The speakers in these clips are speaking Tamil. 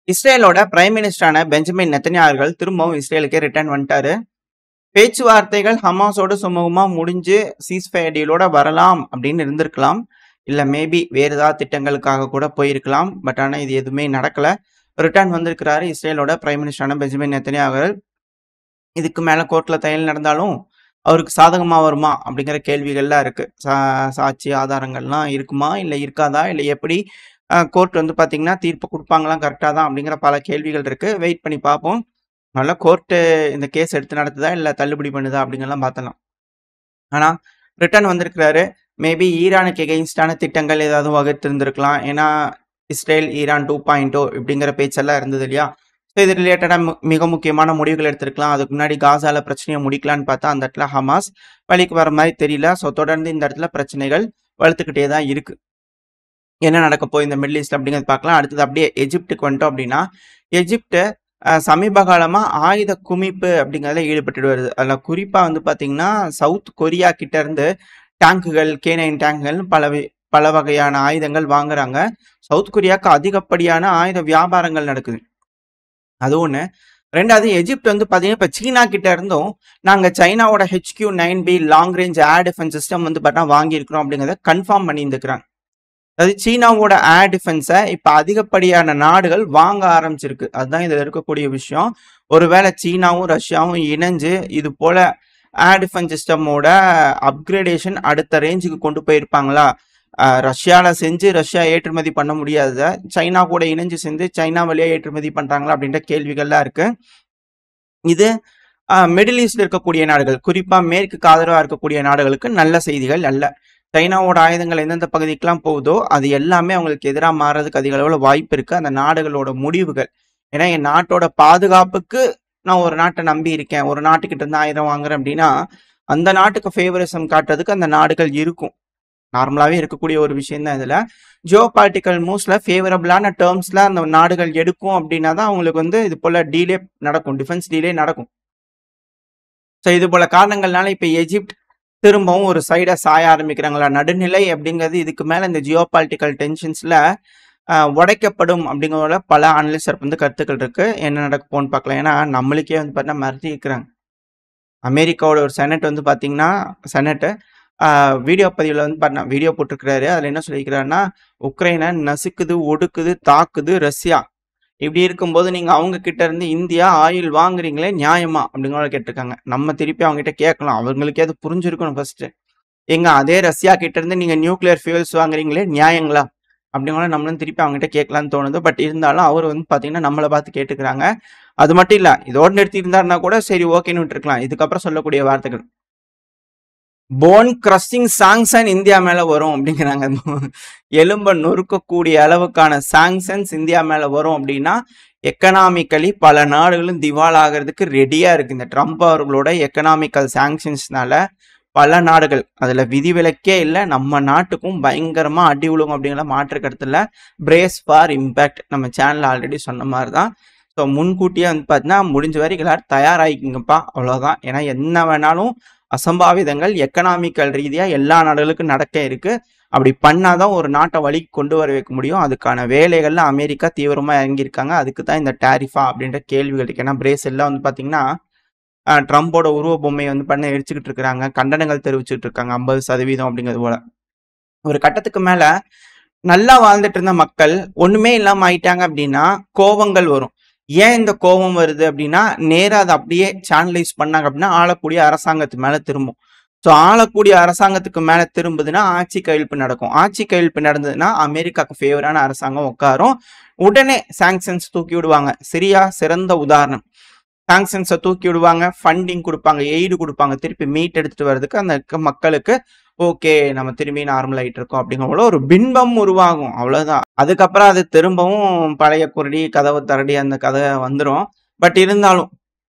இஸ்ரேலோட பிரைம் மினிஸ்டரான பெஞ்சமின் நெத்தன்யாஹு அவர்கள் திரும்பவும் இஸ்ரேலுக்கே ரிட்டர்ன் வந்துட்டாரு. பேச்சுவார்த்தைகள் ஹமாஸோட சுமூகமா முடிஞ்சு சீஸ்ஃபயர் டீலோட வரலாம் அப்படின்னு இருந்திருக்கலாம். இல்ல மேபி வேற ஏதாவது திட்டங்களுக்காக கூட போயிருக்கலாம். பட் ஆனா இது எதுவுமே நடக்கல. ரிட்டர்ன் வந்திருக்கிறாரு இஸ்ரேலோட பிரைம் மினிஸ்டரான பெஞ்சமின் நெத்தன்யாஹு அவர்கள். இதுக்கு மேல கோர்ட்ல தையல் நடந்தாலும் அவருக்கு சாதகமா வருமா அப்படிங்கிற கேள்விகள்லாம் இருக்கு. சாட்சி ஆதாரங்கள்லாம் இருக்குமா இல்ல இருக்காதா இல்ல எப்படி கோர்ட் வந்து பாத்தீங்கன்னா தீர்ப்பு கொடுப்பாங்களாம் கரெக்டா தான் அப்படிங்கிற பல கேள்விகள் இருக்கு. வெயிட் பண்ணி பார்ப்போம். அதனால கோர்ட்டு இந்த கேஸ் எடுத்து நடத்துதா இல்ல தள்ளுபடி பண்ணுதா அப்படிங்கலாம் பார்த்தலாம். ஆனா ரிட்டர்ன் வந்திருக்கிறாரு. மேபி ஈரானுக்கு எகெயின்ஸ்டான திட்டங்கள் ஏதாவது வகுத்திருந்திருக்கலாம். ஏன்னா இஸ்ரேல் ஈரான் 2.0 இப்படிங்கிற பேச்செல்லாம் இருந்தது இல்லையா? ஸோ இது ரிலேட்டடா மிக முக்கியமான முடிவுகள் எடுத்திருக்கலாம். அதுக்கு முன்னாடி காசால பிரச்சனையை முடிக்கலான்னு பார்த்தா அந்த இடத்துல ஹமாஸ் வழிக்கு வர மாதிரி தெரியல. ஸோ தொடர்ந்து இந்த இடத்துல பிரச்சனைகள் வளர்த்துக்கிட்டே தான் இருக்கு. என்ன நடக்க போகுது இந்த மிடில் ஈஸ்ட் அப்படிங்கிறது பார்க்கலாம். அடுத்தது அப்படியே எஜிப்டுக்கு வந்துட்டோம் அப்படின்னா, எஜிப்ட் சமீப காலமா ஆயுத குமிப்பு அப்படிங்கிறதுல ஈடுபட்டு வருது. அதில் குறிப்பா வந்து பார்த்தீங்கன்னா, சவுத் கொரியா கிட்ட இருந்து டேங்குகள், K9 டேங்குகள் பல வகையான ஆயுதங்கள் வாங்குறாங்க. சவுத் கொரியாவுக்கு அதிகப்படியான ஆயுத வியாபாரங்கள் நடக்குது. அது ஒண்ணு. 2வது எஜிப்ட் வந்து பார்த்தீங்கன்னா, இப்ப சீனா கிட்ட இருந்தும் நாங்க சைனாவோட HQ-9B long range air defence system வந்து பார்த்தா வாங்கியிருக்கிறோம் அப்படிங்கிறத கன்ஃபார்ம் பண்ணியிருந்துக்கிறாங்க. அதாவது சீனாவோட ஏர் டிஃபென்ஸை இப்ப அதிகப்படியான நாடுகள் வாங்க ஆரம்பிச்சிருக்கு. அதுதான் இதுல இருக்கக்கூடிய விஷயம். ஒருவேளை சீனாவும் ரஷ்யாவும் இணைஞ்சு இது போல ஏர் டிஃபென்ஸ் சிஸ்டமோட அப்கிரேடேஷன் அடுத்த ரேஞ்சுக்கு கொண்டு போயிருப்பாங்களா? ரஷ்யால செஞ்சு ரஷ்யா ஏற்றுமதி பண்ண முடியாத சைனா கூட இணைஞ்சு செஞ்சு சைனா வழியா ஏற்றுமதி பண்றாங்களா அப்படின்ற கேள்விகள்லாம் இருக்கு. இது மிடில் ஈஸ்ட்ல இருக்கக்கூடிய நாடுகள், குறிப்பா மேற்குக்கு ஆதரவா இருக்கக்கூடிய நாடுகளுக்கு நல்ல செய்திகள் அல்ல. சைனாவோட ஆயுதங்கள் எந்தெந்த பகுதிக்கெல்லாம் போகுதோ அது எல்லாமே அவங்களுக்கு எதிராக மாறதுக்கு அதிக அளவில் வாய்ப்பு இருக்கு. அந்த நாடுகளோட முடிவுகள், ஏன்னா என் நாட்டோட பாதுகாப்புக்கு நான் ஒரு நாட்டை நம்பி இருக்கேன், ஒரு நாட்டுக்கிட்ட இருந்து ஆயுதம் வாங்குறேன் அப்படின்னா அந்த நாட்டுக்கு ஃபேவரிசம் காட்டுறதுக்கு அந்த நாடுகள் இருக்கும். நார்மலாவே இருக்கக்கூடிய ஒரு விஷயம் தான். இதுல ஜியோ பாலிட்டிக்கல் மூவ்ஸ்ல ஃபேவரபிளான டேர்ம்ஸ்ல அந்த நாடுகள் எடுக்கும் அப்படின்னா தான் அவங்களுக்கு வந்து இது போல டீலே நடக்கும், டிஃபென்ஸ் டீலே நடக்கும். ஸோ இது போல காரணங்கள்னால இப்ப எஜிப்ட் திரும்பவும் ஒரு சைடா சாய ஆரம்பிக்கிறாங்களா? நடுநிலை அப்படிங்கிறது இதுக்கு மேல இந்த ஜியோ பாலிட்டிக்கல் டென்ஷன்ஸ்ல உடைக்கப்படும் அப்படிங்கிறத பல அனலிஸ்டர் வந்து கருத்துக்கள் இருக்கு. என்ன நடக்க போன்னு பார்க்கலாம். ஏன்னா நம்மளுக்கே வந்து பார்த்தீங்கன்னா மிரட்டி இருக்கிறாங்க. அமெரிக்காவோட ஒரு செனட் வந்து பார்த்தீங்கன்னா செனட்டு வீடியோ பதிவில் வந்து பார்த்தா வீடியோ போட்டிருக்கிறாரு. அதில் என்ன சொல்லியிருக்கிறாருன்னா, உக்ரைனை நசுக்குது, ஒடுக்குது, தாக்குது ரஷ்யா. இப்படி இருக்கும்போது நீங்க அவங்க கிட்ட இருந்து இந்தியா ஆயில் வாங்குறீங்களே நியாயமா அப்படிங்கிற கேட்டிருக்காங்க. நம்ம திருப்பி அவங்க கிட்ட கேட்கலாம். அவங்களுக்கே அது புரிஞ்சிருக்கணும் ஃபர்ஸ்ட். எங்க அதே ரஷ்யா கிட்ட இருந்து நீங்க நியூக்ளியர் ஃபியூல்ஸ் வாங்குறீங்களே நியாயங்களா அப்படிங்கிற நம்மளும் திருப்பி அவங்க கிட்ட கேட்கலான்னு தோணுது. பட் இருந்தாலும் அவர் வந்து பாத்தீங்கன்னா நம்மளை பார்த்து கேட்டுக்கிறாங்க. அது மட்டும் இல்ல, இதோடு நிறுத்தி இருந்தாருன்னா கூட சரி ஓகேன்னு விட்டுருக்கலாம். இதுக்கப்புறம் சொல்லக்கூடிய வார்த்தைகள், போன் கிரஷிங் சாங்ஷன் இந்தியா மேல வரும் அப்படிங்கிறாங்க. எலும்ப நொறுக்கக்கூடிய அளவுக்கான சாங்ஷன்ஸ் இந்தியா மேல வரும் அப்படின்னா எக்கனாமிக்கலி பல நாடுகளும் திவால் ஆகிறதுக்கு ரெடியா இருக்கு. இந்த ட்ரம்ப் அவர்களோட எக்கனாமிக்கல் சாங்ஷன்ஸ்னால பல நாடுகள், அதுல விதிவிலக்கே இல்லை, நம்ம நாட்டுக்கும் பயங்கரமா அடி விழுகும் அப்படிங்கிற மாற்று கருத்துல பிரேஸ் ஃபார் இம்பேக்ட் நம்ம சேனல் ஆல்ரெடி சொன்ன மாதிரி தான். ஸோ முன்கூட்டியே வந்து பார்த்தீங்கன்னா முடிஞ்ச வரைக்கும் எல்லாரும் தயாராகிக்குங்கப்பா, அவ்வளோதான். ஏன்னா என்ன வேணாலும் அசம்பாவிதங்கள் எக்கனாமிக்கல் ரீதியா எல்லா நாடுகளுக்கும் நடக்க இருக்கு. அப்படி பண்ணாதான் ஒரு நாட்டை வழிக்கு கொண்டு வர வைக்க முடியும். அதுக்கான வேலைகள்ல அமெரிக்கா தீவிரமா இறங்கியிருக்காங்க. அதுக்கு தான் இந்த டேரிஃபா அப்படின்ற கேள்விகள் இருக்கு. ஏன்னா பிரேஸ் எல்லாம் வந்து பாத்தீங்கன்னா ட்ரம்போட உருவ பொம்மையை வந்து பண்ண எரிச்சுக்கிட்டு இருக்கிறாங்க, கண்டனங்கள் தெரிவிச்சுட்டு இருக்காங்க 50% அப்படிங்கிறது போல. ஒரு கட்டத்துக்கு மேல நல்லா வாழ்ந்துட்டு இருந்த மக்கள் ஒண்ணுமே இல்லாம ஆயிட்டாங்க அப்படின்னா கோபங்கள் வரும். ஏன் இந்த கோபம் வருது அப்படின்னா நேரா அதை அப்படியே சேனலைஸ் பண்ணாங்க அப்படின்னா ஆளக்கூடிய அரசாங்கத்து மேல திரும்பும். ஸோ ஆளக்கூடிய அரசாங்கத்துக்கு மேல திரும்புதுன்னா ஆட்சி கையெழுப்பு நடக்கும். ஆட்சி கையெழுப்பு நடந்ததுன்னா அமெரிக்காவுக்கு ஃபேவரான அரசாங்கம் உட்காரும். உடனே சாங்ஷன்ஸ் தூக்கி விடுவாங்க. சிரியா சிறந்த உதாரணம். சாங்ஷன்ஸை தூக்கி விடுவாங்க, ஃபண்டிங் கொடுப்பாங்க, எய்டு கொடுப்பாங்க, திருப்பி மீட் எடுத்துட்டு வர்றதுக்கு அந்த மக்களுக்கு ஓகே நம்ம திரும்பி நார்மல் ஆகிட்டு இருக்கோம் அப்படிங்கிற ஒரு பின்பம் உருவாகும். அவ்வளவுதான். அதுக்கப்புறம் அது திரும்பவும் பழைய குரடி கதவை தரடி அந்த கதை வந்துடும். பட் இருந்தாலும்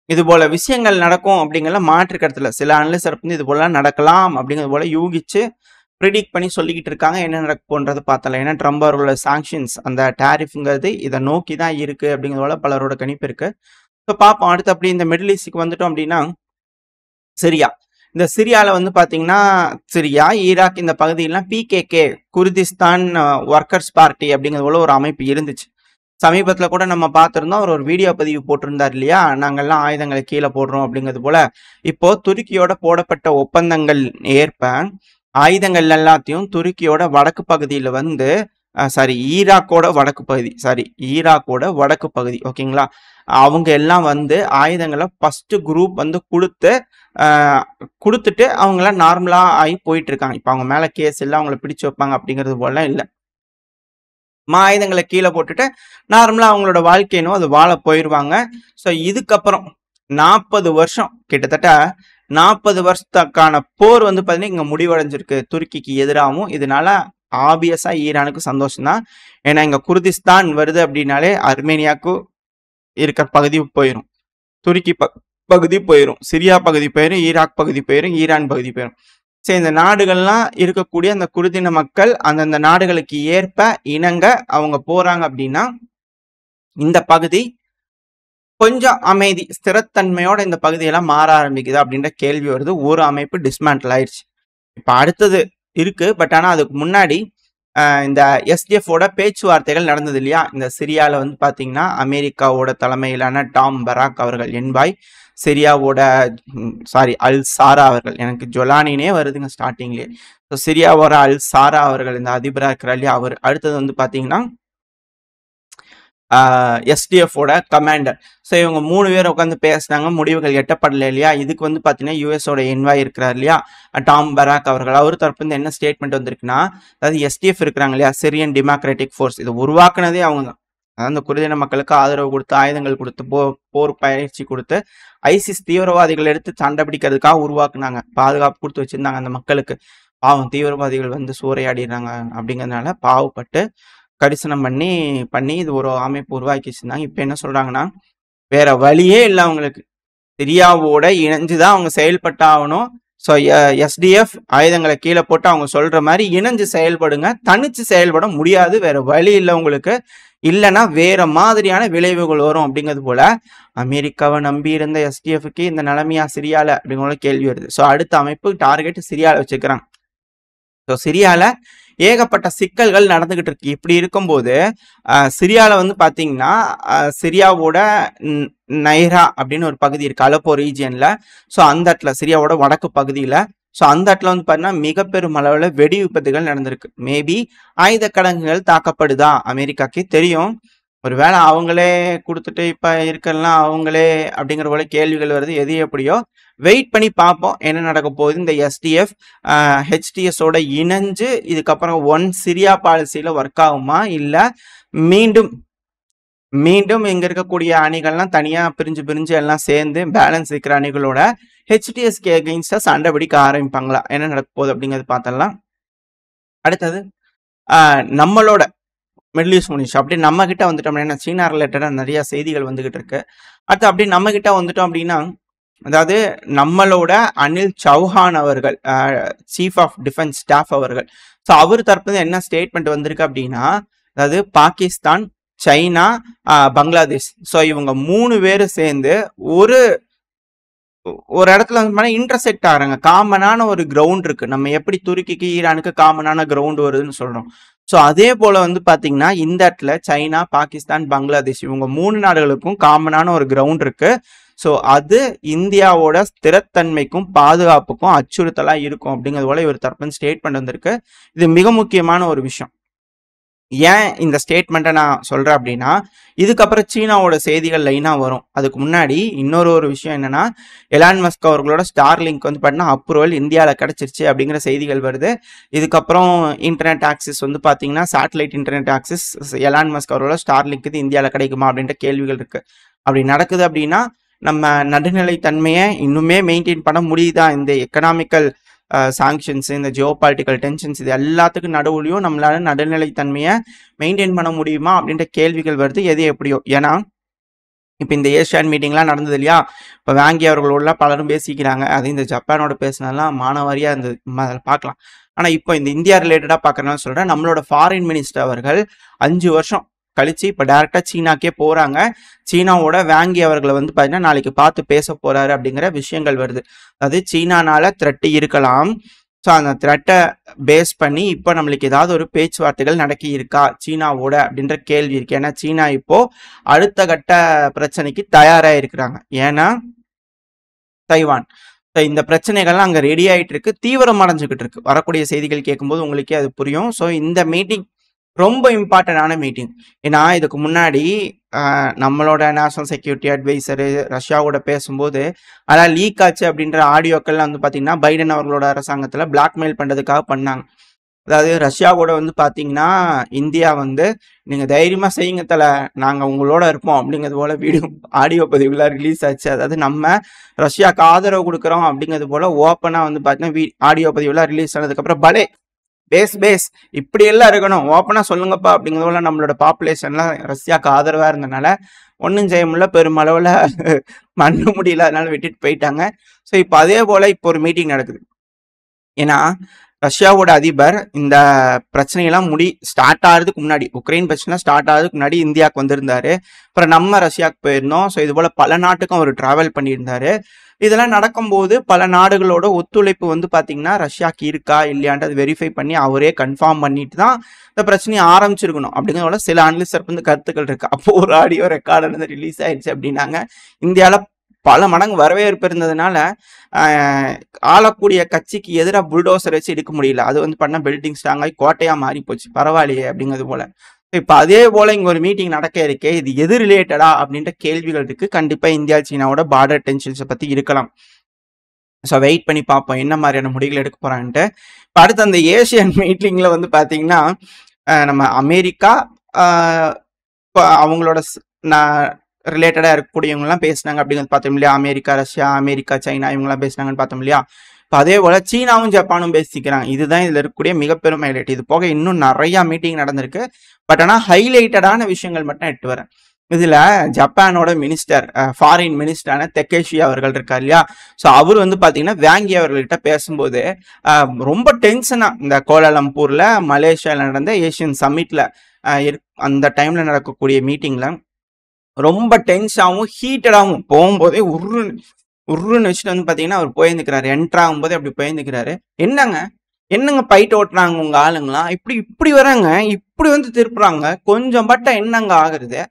இது போல விஷயங்கள் நடக்கும் அப்படிங்கிற மாற்று கருத்துல சில அனலிஸ்டர் வந்து இது போல நடக்கலாம் அப்படிங்கிறது போல யூகிச்சு ப்ரிடிக்ட் பண்ணி சொல்லிக்கிட்டு இருக்காங்க. என்ன நடக்க போன்றது பார்த்தல. ஏன்னா ட்ரம்ப் அவர்களோட சாங்ஷன்ஸ் அந்த டேரிஃப்ங்கிறது இதை நோக்கி தான் இருக்கு அப்படிங்கிறது போல பலரோட கணிப்பு இருக்கு. ஸோ பார்ப்போம். அடுத்து அப்படி இந்த மிடில் ஈஸ்டுக்கு வந்துட்டோம் அப்படின்னா சிரியா. இந்த சிரியால வந்து பாத்தீங்கன்னா சிரியா, ஈராக் இந்த பகுதியெல்லாம் PKK குர்திஸ்தான் ஒர்க்கர்ஸ் பார்ட்டி அப்படிங்கிறது போல ஒரு அமைப்பு இருந்துச்சு. சமீபத்துல கூட நம்ம பார்த்திருந்தோம். அவர் ஒரு வீடியோ பதிவு போட்டிருந்தார் இல்லையா? நாங்கெல்லாம் ஆயுதங்கள கீழ போடுறோம் அப்படிங்கிறது போல. இப்போ துருக்கியோட போடப்பட்ட ஒப்பந்தங்கள் ஏற்ப, ஆயுதங்கள் எல்லாத்தையும் துருக்கியோட வடக்கு பகுதியில வந்து ஈராக்கோட வடக்கு பகுதி. ஈராக்கோட வடக்கு பகுதி. ஓகேங்களா? அவங்க எல்லாம் வந்து ஆயுதங்கள ஃபர்ஸ்ட் குரூப் வந்து குடுத்துட்டு அவங்கலாம் நார்மலா ஆயி போயிட்டு இருக்காங்க. இப்ப அவங்க மேல கேஸ் இல்ல, அவங்கள பிடிச்சு வைப்பாங்க அப்படிங்கிறது போலலாம் இல்ல. ஆயுதங்கள கீழ போட்டுட்டு நார்மலா அவங்களோட வாழ்க்கையோ அது வாழ போயிருவாங்க. ஸோ இதுக்கப்புறம் 40 வருஷம் கிட்டத்தட்ட 40 வருஷத்துக்கான போர் வந்து பார்த்தீங்கன்னா, இங்க முடிவடைஞ்சிருக்கு துருக்கிக்கு எதிராவும். இதனால ஆபியஸா ஈரானுக்கு சந்தோஷம் தான். ஏன்னா இங்க குர்திஸ்தான் வருது அப்படின்னாலே அர்மேனியாவுக்கு இருக்கிற பகுதி போயிரும். துருக்கி பகுதி போயிரும். சிரியா பகுதி போயிரும். ஈராக் பகுதி போயிரும். ஈரான் பகுதி போயிரும். சரி, இந்த நாடுகள்லாம் இருக்கக்கூடிய அந்த குர்தின மக்கள் அந்தந்த நாடுகளுக்கு ஏற்ப இணங்க அவங்க போறாங்க அப்படின்னா, இந்த பகுதி கொஞ்சம் அமைதி, ஸ்திரத்தன்மையோட இந்த பகுதியெல்லாம் மாற ஆரம்பிக்குது அப்படின்ற கேள்வி வருது. ஒரு அமைப்பு டிஸ்மேண்டில் ஆயிடுச்சு. இப்ப அடுத்தது இருக்கு. பட் ஆனா அதுக்கு முன்னாடி இந்த எஸ்டிஎஃப்-ஓட பேச்சுவார்த்தைகள் நடந்தது இல்லையா? இந்த சிரியால வந்து பாத்தீங்கன்னா, அமெரிக்காவோட தலைமையிலான டாம் பராக் அவர்கள் என்பாய் சிரியாவோட அல் சாரா அவர்கள், எனக்கு ஜொலானினே வருதுங்க ஸ்டார்டிங்லேயே. ஸோ சிரியாவோட அல் சாரா அவர்கள் இந்த அதிபராக இருக்கிறார் இல்லையா? அவர். அடுத்தது வந்து பாத்தீங்கன்னா எஸ்டிஎஃப்-ஓட கமாண்டர். ஸோ இவங்க 3 பேர் உட்காந்து பேசினாங்க. முடிவுகள் எட்டப்படலை இல்லையா? இதுக்கு வந்து பார்த்தீங்கன்னா யூஎஸோட என்வாய் இருக்கிறார் இல்லையா? டாம் பராக் அவர்கள். அவர் தரப்பு வந்து என்ன ஸ்டேட்மெண்ட் வந்திருக்குன்னா, அதாவது எஸ்டிஎஃப் இருக்கிறாங்க இல்லையா? Syrian democratic force. இதை உருவாக்குனதே அவங்க தான். அதாவது இந்த குர்தின மக்களுக்கு ஆதரவு கொடுத்து, ஆயுதங்கள் கொடுத்து, போர் பயிற்சி கொடுத்து, ஐசிஸ் தீவிரவாதிகள் எடுத்து சண்டை பிடிக்கிறதுக்காக உருவாக்குனாங்க. பாதுகாப்பு கொடுத்து வச்சிருந்தாங்க அந்த மக்களுக்கு. பாவம் தீவிரவாதிகள் வந்து சூறையாடிடுறாங்க அப்படிங்கிறதுனால பாவப்பட்டு கரிசனம் பண்ணி இது ஒரு அமைப்பு உருவாக்கி வச்சிருந்தாங்க. இப்ப என்ன சொல்றாங்கன்னா, வேற வழியே இல்லை அவங்களுக்கு. சிரியாவோட இணைஞ்சுதான் அவங்க செயல்பட்டாகணும். ஸோ எஸ்டிஎஃப் ஆயுதங்களை கீழே போட்டு அவங்க சொல்ற மாதிரி இணைஞ்சு செயல்படுங்க. தனிச்சு செயல்பட முடியாது. வேற வழி இல்லை உங்களுக்கு. இல்லைன்னா வேற மாதிரியான விளைவுகள் வரும் அப்படிங்கிறது போல அமெரிக்காவை நம்பி இருந்த எஸ்டிஎஃப்க்கு இந்த நிலைமையா சிரியால அப்படிங்கிற கேள்வி வருது. ஸோ அடுத்த அமைப்பு டார்கெட் சிரியால வச்சுக்கிறாங்க. ஸோ சிரியால ஏகப்பட்ட சிக்கல்கள் நடந்துகிட்டு இருக்கு. இப்படி இருக்கும்போது சிரியால வந்து பாத்தீங்கன்னா, சிரியாவோட நைரா அப்படின்னு ஒரு பகுதி இருக்கு, அலப்போ ரீஜியன்ல. ஸோ அந்த இடத்துல சிரியாவோட வடக்கு பகுதியில, ஸோ அந்த இடத்துல வந்து பாத்தீங்கன்னா மிகப்பெரும் அளவுல வெடி விபத்துகள் நடந்திருக்கு. மேபி ஆயுத கிடங்குகள் தாக்கப்படுதா அமெரிக்காக்கு தெரியும். ஒருவேளை அவங்களே கொடுத்துட்டு இப்ப இருக்கலாம் அவங்களே அப்படிங்கிற போல கேள்விகள் வருது. எது எப்படியோ வெயிட் பண்ணி பார்ப்போம் என்ன நடக்க போகுது. இந்த எஸ்டிஎஃப் ஹெச்டிஎஸோட இணைஞ்சு இதுக்கப்புறம் ஒன் சிரியா பாலிசியில ஒர்க் ஆகுமா, இல்ல மீண்டும் இங்க இருக்கக்கூடிய அணிகள்லாம் தனியா பிரிஞ்சு எல்லாம் சேர்ந்து பேலன்ஸ் இருக்கிற அணிகளோட ஹெச்டிஎஸ்க்கு எகெயின்ஸ்டா சண்டை பிடிக்க ஆரம்பிப்பாங்களா, என்ன நடக்க போகுது அப்படிங்கிறது பார்த்தலாம். அடுத்தது நம்மளோட மிடில் ஈஸ்ட் முடிச்சு அப்படி நம்ம கிட்ட வந்துட்டோம். ஏன்னா சீனா ரிலேட்டடா நிறைய செய்திகள் வந்துகிட்டு இருக்கு. அடுத்து அப்படி நம்ம கிட்ட வந்துட்டோம் அப்படின்னா, அதாவது நம்மளோட அனில் சௌஹான் அவர்கள், சீஃப் ஆஃப் டிஃபென்ஸ் ஸ்டாஃப் அவர்கள். ஸோ அவர் தரப்புல என்ன ஸ்டேட்மெண்ட் வந்திருக்கு அப்படின்னா, அதாவது பாகிஸ்தான், சைனா, பங்களாதேஷ், ஸோ இவங்க 3 பேரும் சேர்ந்து ஒரு இடத்துல வந்து இன்டர்செக்ட் ஆகிறாங்க. காமனான ஒரு கிரவுண்ட் இருக்கு. நம்ம எப்படி துருக்கிக்கு ஈரானுக்கு காமனான கிரவுண்ட் வருதுன்னு சொல்றோம். ஸோ அதே போல வந்து பாத்தீங்கன்னா இந்த இடத்துல சைனா, பாகிஸ்தான், பங்களாதேஷ் இவங்க 3 நாடுகளுக்கும் காமனான ஒரு கிரவுண்ட் இருக்கு. ஸோ அது இந்தியாவோட ஸ்திரத்தன்மைக்கும் பாதுகாப்புக்கும் அச்சுறுத்தலா இருக்கும் அப்படிங்கிறது போல இவர் தரப்பு ஸ்டேட்மெண்ட் வந்திருக்கு. இது மிக முக்கியமான ஒரு விஷயம். ஏன் இந்த ஸ்டேட்மெண்ட்டை நான் சொல்றேன் அப்படின்னா, இதுக்கப்புறம் சீனாவோட செய்திகள் லைனா வரும். அதுக்கு முன்னாடி இன்னொரு விஷயம் என்னன்னா, எலான் மஸ்க் அவர்களோட ஸ்டார்லிங்க் வந்து பார்த்தீங்கன்னா அப்ரூவல் இந்தியாவில் கிடைச்சிருச்சு அப்படிங்கிற செய்திகள் வருது. இதுக்கப்புறம் இன்டர்நெட் ஆக்சஸ் வந்து பார்த்தீங்கன்னா satellite internet access Elon Musk அவர்களோட ஸ்டார்லிங்க் இது இந்தியாவில் கிடைக்குமா அப்படின்ற கேள்விகள் இருக்கு. அப்படி நடக்குது அப்படின்னா நம்ம நடுநிலை தன்மையை இன்னுமே மெயின்டைன் பண்ண முடியுதா? இந்த எக்கனாமிக்கல் சாங்ஷன்ஸ், இந்த ஜியோ பாலிட்டிக்கல் டென்ஷன்ஸ் இது எல்லாத்துக்கும் நடுவுலையும் நம்மளால நடுநிலை தன்மையை மெயின்டைன் பண்ண முடியுமா அப்படின்ற கேள்விகள் வருது. எது எப்படியோ, ஏன்னா இப்போ இந்த ஏஷியான் மீட்டிங்லாம் நடந்தது இல்லையா? இப்போ வாங்கி அவர்களோட பலரும் பேசிக்கிறாங்க. அது இந்த ஜப்பானோட பேசினதெல்லாம் மானவாரியா இருந்தது, பார்க்கலாம். ஆனால் இப்போ இந்த இந்தியா ரிலேட்டடாக பார்க்கறதுனால சொல்கிறேன், நம்மளோட ஃபாரின் மினிஸ்டர் அவர்கள் 5 வருஷம் கழிச்சு இப்போ டைரக்டா சீனாக்கே போறாங்க. சீனாவோட வாங்கி அவர்களை வந்து பார்த்தீங்கன்னா நாளைக்கு பார்த்து பேச போறாரு அப்படிங்கிற விஷயங்கள் வருது. அதாவது சீனானால த்ரெட் இருக்கலாம். ஸோ அந்த த்ரெட்டை பேஸ் பண்ணி இப்போ நம்மளுக்கு ஏதாவது ஒரு பேச்சுவார்த்தைகள் நடக்கி இருக்கா சீனாவோட அப்படின்ற கேள்வி இருக்கு. ஏன்னா சீனா இப்போ அடுத்த கட்ட பிரச்சனைக்கு தயாராக இருக்கிறாங்க. ஏன்னா தைவான் இந்த பிரச்சனைகள்லாம் அங்கே ரெடி ஆகிட்டு இருக்கு, தீவிரம் அடைஞ்சுக்கிட்டு இருக்கு. வரக்கூடிய செய்திகள் கேட்கும்போது உங்களுக்கே அது புரியும். ஸோ இந்த மீட்டிங் ரொம்ப இம்பார்ட்டண்டான மீட்டிங். ஏன்னா இதுக்கு முன்னாடி நம்மளோட நேஷனல் செக்யூரிட்டி அட்வைசரு ரஷ்யாவோட பேசும்போது அதான் லீக் ஆச்சு அப்படின்ற ஆடியோக்கள்லாம் வந்து பார்த்தீங்கன்னா பைடன் அவர்களோட அரசாங்கத்தில் பிளாக்மெயில் பண்ணுறதுக்காக பண்ணாங்க. அதாவது ரஷ்யாவோட வந்து பார்த்தீங்கன்னா இந்தியா வந்து நீங்கள் தைரியமாக செய்யுங்க தலை, நாங்கள் உங்களோட இருப்போம் அப்படிங்கிறது போல் ஆடியோ பதிவுலாம் ரிலீஸ் ஆச்சு. அதாவது நம்ம ரஷ்யாவுக்கு ஆதரவு கொடுக்குறோம் அப்படிங்கிறது போல் ஓப்பனாக வந்து பார்த்தீங்கன்னா ஆடியோ பதிவுலாம் ரிலீஸ் ஆனதுக்கப்புறம் பலே பேஸ் இப்படி எல்லாம் இருக்கணும் ஓப்பனாக சொல்லுங்கப்பா அப்படிங்கிறது போல நம்மளோட பாப்புலேஷன்லாம் ரஷ்யாவுக்கு ஆதரவாக இருந்தனால ஒன்றும் செய்ய முடியல, பெருமளவில் பண்ண முடியல, அதனால விட்டுட்டு போயிட்டாங்க. ஸோ இப்போ அதே போல் இப்போ ஒரு மீட்டிங் நடக்குது. ஏன்னா ரஷ்யாவோட அதிபர் இந்த பிரச்சனையெல்லாம் ஸ்டார்ட் ஆகிறதுக்கு முன்னாடி, உக்ரைன் பிரச்சனை ஸ்டார்ட் ஆகிறதுக்கு முன்னாடி இந்தியாவுக்கு வந்திருந்தாரு. அப்புறம் நம்ம ரஷ்யாவுக்கு போயிருந்தோம். ஸோ இது போல் பல நாட்டுக்கும் அவர் ட்ராவல் பண்ணியிருந்தாரு. இதெல்லாம் நடக்கும்போது பல நாடுகளோட ஒத்துழைப்பு வந்து பார்த்தீங்கன்னா ரஷ்யாவுக்கு இருக்கா இல்லையான்றது வெரிஃபை பண்ணி அவரே கன்ஃபார்ம் பண்ணிட்டு தான் இந்த பிரச்சனையை ஆரம்பிச்சிருக்கணும் அப்படிங்கிறத சில அனலிஸ்டருக்கு வந்து கருத்துக்கள் இருக்கு. அப்போ ஒரு ஆடியோ ரெக்கார்டு வந்து ரிலீஸ் ஆயிடுச்சு அப்படின்னாங்க. இந்தியாவில் பல மடங்கு வரவேற்பு இருந்ததுனால ஆளக்கூடிய கட்சிக்கு எதிராக புல்டோசர் வச்சு எடுக்க முடியல. அது வந்து பண்ண பில்டிங் ஸ்ட்ராங்காகி கோட்டையாக மாறி போச்சு. பரவாயில்லையே அப்படிங்கிறது போல. இப்போ அதே போல இங்கே ஒரு மீட்டிங் நடக்க இருக்கே, இது எது ரிலேட்டடா அப்படின்ற கேள்விகள் இருக்கு. கண்டிப்பாக இந்தியா சீனாவோட பார்டர் டென்ஷன்ஸை பற்றி இருக்கலாம். ஸோ வெயிட் பண்ணி பார்ப்போம் என்ன மாதிரியான முடிவுகள் எடுக்க போகிறான்ட்டு. இப்போ அடுத்து அந்த ஏஷியன் மீட்டிங்கில் வந்து பார்த்தீங்கன்னா நம்ம அமெரிக்கா இப்போ அவங்களோட ரிலேட்டடாக இருக்கக்கூடியவங்கலாம் பேசினாங்க அப்படிங்கிறது பார்த்தோம் இல்லையா. அமெரிக்கா, ரஷ்யா, அமெரிக்கா, சைனா இவங்கெல்லாம் பேசினாங்கன்னு பார்த்தோம் இல்லையா. இப்போ அதே போல் சீனாவும் ஜப்பானும் பேசிக்கிறாங்க. இதுதான் இதில் இருக்கக்கூடிய மிகப்பெரும் ஹைலைட். இது போக இன்னும் நிறையா மீட்டிங் நடந்திருக்கு. பட் ஆனால் ஹைலைட்டடான விஷயங்கள் மட்டும் எட்டு வரேன். இதில் ஜப்பானோட மினிஸ்டர், ஃபாரின் மினிஸ்டரான தெக்கேஷி அவர்கள் இருக்கார் இல்லையா. ஸோ அவர் வந்து பார்த்தீங்கன்னா வாங்கி அவர்கள்கிட்ட பேசும்போது ரொம்ப டென்ஷனாக இந்த கோலாலம்பூரில் மலேசியாவில் நடந்த ஏஷியன் சம்மிட்டில் அந்த டைமில் நடக்கக்கூடிய மீட்டிங்கில் ரொம்ப டென்ஸாகவும் ஹீட்டடாகவும் போகும்போதே உருன்னு வச்சுட்டு வந்து பார்த்தீங்கன்னா அவர் போயிருந்துக்கிறாரு. என்ட்ரு ஆகும்போதே அப்படி போயிருந்துக்கிறாரு. என்னங்க பைட் ஓட்டுறாங்க உங்கள் ஆளுங்களாம், இப்படி வராங்க, இப்படி வந்து திருப்புறாங்க, கொஞ்சம் பட்டா என்னங்க ஆகுறது,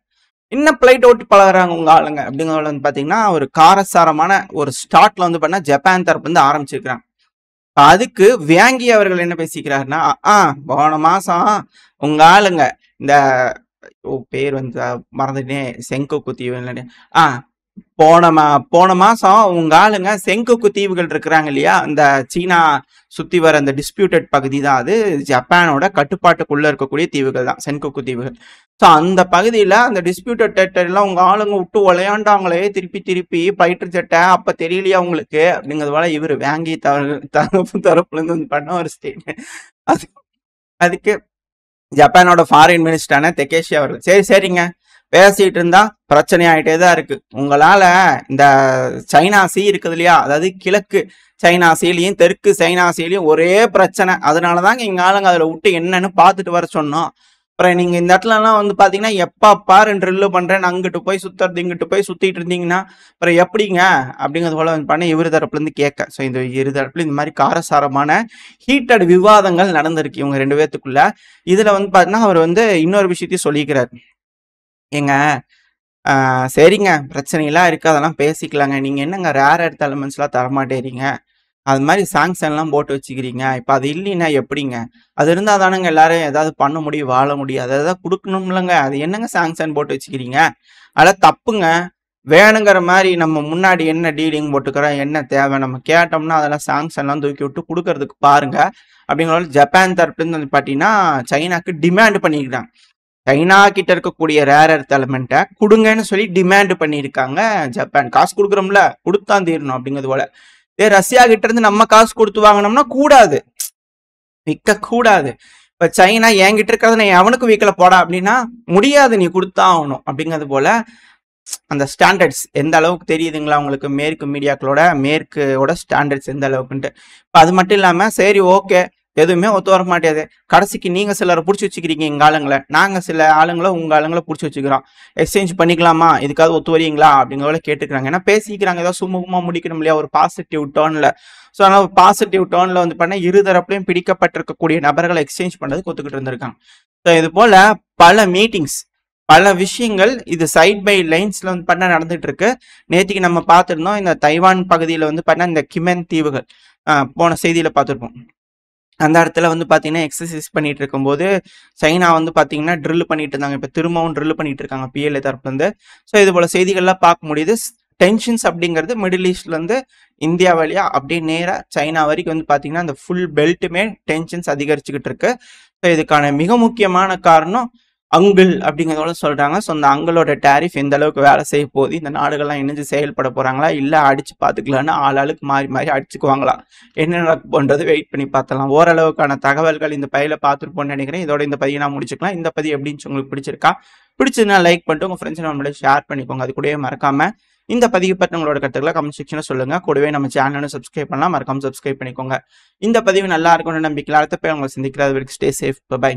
என்ன பிளைட் ஓட்டி பழகுறாங்க உங்கள் ஆளுங்க அப்படிங்கிறத வந்து பார்த்தீங்கன்னா ஒரு காரசாரமான ஒரு ஸ்டார்ட்ல வந்து பண்ணால் ஜப்பான் தரப்பு வந்து ஆரம்பிச்சிருக்கிறாங்க. அதுக்கு வேங்கி அவர்கள் என்ன பேசிக்கிறாருன்னா, போன மாதம் உங்கள் ஆளுங்க இந்த பேர் வந்து மறந்துட்டேன், செங்கோக்கு தீவு. போன மாசம் உங்க ஆளுங்க செங்கோக்கு தீவுகள் இருக்கிறாங்க இல்லையா, அந்த சீனா சுத்தி வர அந்த டிஸ்பியூட்டட் பகுதி தான் அது. ஜப்பானோட கட்டுப்பாட்டுக்குள்ள இருக்கக்கூடிய தீவுகள் தான் செங்கோக்கு தீவுகள். ஸோ அந்த பகுதியில அந்த டிஸ்பியூட்டட் டெரிட்டரிலாம் உங்க ஆளுங்க விட்டு விளையாண்டாங்களே திருப்பி பயிற்று சட்டை, அப்ப தெரியலையா உங்களுக்கு அப்படிங்கிறது போல இவர் வாங்கி தரப்புல இருந்து பண்ண ஒரு ஸ்டேட்மெண்ட். அதுக்கு ஜப்பானோட ஃபாரின் மினிஸ்டரான தெக்கேஷி அவர்கள் சரிங்க பேசிட்டு இருந்தா பிரச்சனை ஆகிட்டே தான் இருக்கு. உங்களால இந்த சைனா சீ இருக்குது இல்லையா, அதாவது கிழக்கு சைனா சீலையும் தெற்கு சைனா சீலையும் ஒரே பிரச்சனை. அதனாலதாங்க எங்க ஆளுங்க அதுல விட்டு என்னன்னு பார்த்துட்டு வர சொன்னோம். அப்புறம் நீங்க இந்த இடத்துலலாம் வந்து பாத்தீங்கன்னா எப்பா ட்ரில்லு பண்றேன்னு அங்கிட்டு போய் சுத்துறது இங்கிட்டு போய் சுத்திட்டு இருந்தீங்கன்னா அப்புறம் எப்படிங்க அப்படிங்கிறது போல பண்ண இரு தரப்புல இருந்து கேட்க. ஸோ இந்த இரு தரப்புல இந்த மாதிரி காரசாரமான ஹீட்டட் விவாதங்கள் நடந்திருக்கு இவங்க ரெண்டு பேர்த்துக்குள்ள. இதுல வந்து பாத்தீங்கன்னா அவர் வந்து இன்னொரு விஷயத்தையும் சொல்லிக்கிறார். ஏங்க சரிங்க பிரச்சனைலாம் இருக்கு, அதெல்லாம் பேசிக்கலாங்க, நீங்க என்னங்க ரேர் எர்த் எலமெண்ட்ஸ்லாம் தரமாட்டேறீங்க, அது மாதிரி சாங்ஷன்லாம் போட்டு வச்சுக்கிறீங்க, இப்போ அது இல்லைன்னா எப்படிங்க, அது இருந்தால் தானுங்க எல்லாரும் ஏதாவது பண்ண முடியும் வாழ முடியும், அதை எதாவது கொடுக்கணும்லங்க, அது என்னங்க சாங்ஷன் போட்டு வச்சுக்கிறீங்க, அதெல்லாம் தப்புங்க, வேணுங்கிற மாதிரி நம்ம முன்னாடி என்ன டீலிங் போட்டுக்கிறோம் என்ன தேவை நம்ம கேட்டோம்னா அதெல்லாம் சாங்ஷன்லாம் தூக்கி விட்டு கொடுக்கறதுக்கு பாருங்க அப்படிங்கிற ஜப்பான் தரப்புலேருந்து வந்து பார்த்தீங்கன்னா சைனாக்கு டிமாண்ட் பண்ணியிருக்காங்க. சைனா கிட்ட இருக்கக்கூடிய ரேர் எர்த் எலமெண்ட்டை கொடுங்கன்னு சொல்லி டிமாண்ட் பண்ணியிருக்காங்க ஜப்பான். காசு கொடுக்குறோம்ல கொடுத்தான் தீரணும் அப்படிங்கிறது போல. ரஷ்யா கிட்ட இருந்து நம்ம காசு கொடுத்து வாங்கினோம்னா கூடாது, விற்க கூடாது. இப்ப சைனா என்கிட்ட இருக்கிறத நான் எவனுக்கு வீக்கல போடா அப்படின்னா முடியாது, நீ கொடுத்தா ஆகணும் அப்படிங்கிறது போல. அந்த ஸ்டாண்டர்ட்ஸ் எந்த அளவுக்கு தெரியுதுங்களா உங்களுக்கு, மேற்கு மீடியாக்களோட மேற்கோட ஸ்டாண்டர்ட்ஸ் எந்த அளவுக்குன்ட்டு. இப்போ அது மட்டும் இல்லாமல் சரி ஓகே எதுவுமே ஒத்து வர மாட்டேது. கடைசிக்கு நீங்க சிலரை புடிச்சு வச்சுக்கிறீங்க எங்க ஆளுங்கள. நாங்க சில ஆளுங்கள உங்க ஆளுங்கள புடிச்சு வச்சுக்கிறோம். எக்ஸ்சேஞ்ச் பண்ணிக்கலாமா? இதுக்காவது ஒத்து வரீங்களா? அப்படிங்கிற கேட்டுக்கிறாங்க. ஏன்னா பேசிக்கிறாங்க. ஏதோ சுமூகமா முடிக்கணும் இல்லையா? ஒரு பாசிட்டிவ் டோன்ல. ஸோ அதனால பாசிட்டிவ் டோன்ல வந்து பண்ண இருதரப்புலையும் பிடிக்கப்பட்டிருக்கக்கூடிய நபர்களை எக்ஸ்சேஞ்ச் பண்ணதுக்கு ஒத்துக்கிட்டு இருந்திருக்காங்க. ஸோ இது போல பல மீட்டிங்ஸ், பல விஷயங்கள் இது சைட் பை லைன்ஸ்ல வந்து பண்ண நடந்துட்டு இருக்கு. நேத்திக்கு நம்ம பார்த்திருந்தோம் இந்த தைவான் பகுதியில வந்து பண்ண இந்த கிமென் தீவுகள் போன செய்தியில பார்த்திருப்போம். அந்த இடத்துல வந்து பார்த்தீங்கன்னா எக்ஸசைஸ் பண்ணிட்டு இருக்கும்போது சைனா வந்து பார்த்தீங்கன்னா ட்ரில் பண்ணிட்டு இருந்தாங்க. இப்போ திரும்பவும் ட்ரில் பண்ணிட்டு இருக்காங்க பிஎல்ஏ தரப்புல இருந்து. ஸோ இது போல செய்திகள்லாம் பார்க்க முடியுது. டென்ஷன்ஸ் அப்படிங்கிறது மிடில் ஈஸ்ட்ல இருந்து இந்தியா வழியா அப்படியே நேரா சைனா வரைக்கும் வந்து பார்த்தீங்கன்னா அந்த ஃபுல் பெல்ட்டுமே டென்ஷன்ஸ் அதிகரிச்சுக்கிட்டு இருக்கு. ஸோ இதுக்கான மிக முக்கியமான காரணம் அங்குள் அப்படிங்கிறதோட சொல்றாங்க. ஸோ அந்த அங்களோட டேரிஃப் எந்த அளவுக்கு வேலை செய்ய போகுது, இந்த நாடுகள்லாம் இணைஞ்சு செயல்பட போறாங்களா, இல்லை அடிச்சு பார்த்துக்கலான்னு ஆளுக்கு மாறி மாறி அடிச்சுக்குவாங்களா, என்ன நடக்குன்றது வெயிட் பண்ணி பார்த்தலாம். ஓரளவுக்கான தகவல்கள் இந்த பதிவில் பார்த்துருப்போம்னு நினைக்கிறேன். இதோட இந்த பதிவை நான் முடிச்சுக்கலாம். இந்த பதிவு எப்படின்னு உங்களுக்கு பிடிச்சிருக்கா? பிடிச்சதுன்னா லைக் பண்ணிட்டு உங்க ஃப்ரெண்ட்ஸ் நம்மளோட ஷேர் பண்ணிக்கோங்க. அது கூடவே மறக்காம இந்த பதிவு பற்றி உங்களோட கருத்துக்களை கமெண்ட் செக்ஷன்ல சொல்லுங்க. கூடவே நம்ம சேனலும் சப்ஸ்கிரைப் பண்ணலாம், மறக்காம சப்ஸ்கிரைப் பண்ணிக்கோங்க. இந்த பதிவு நல்லா இருக்கும்னு நம்பிக்கையில் அடுத்த பேர் உங்களை சந்திக்கிறது வரைக்கும் ஸ்டே சேஃப். பை.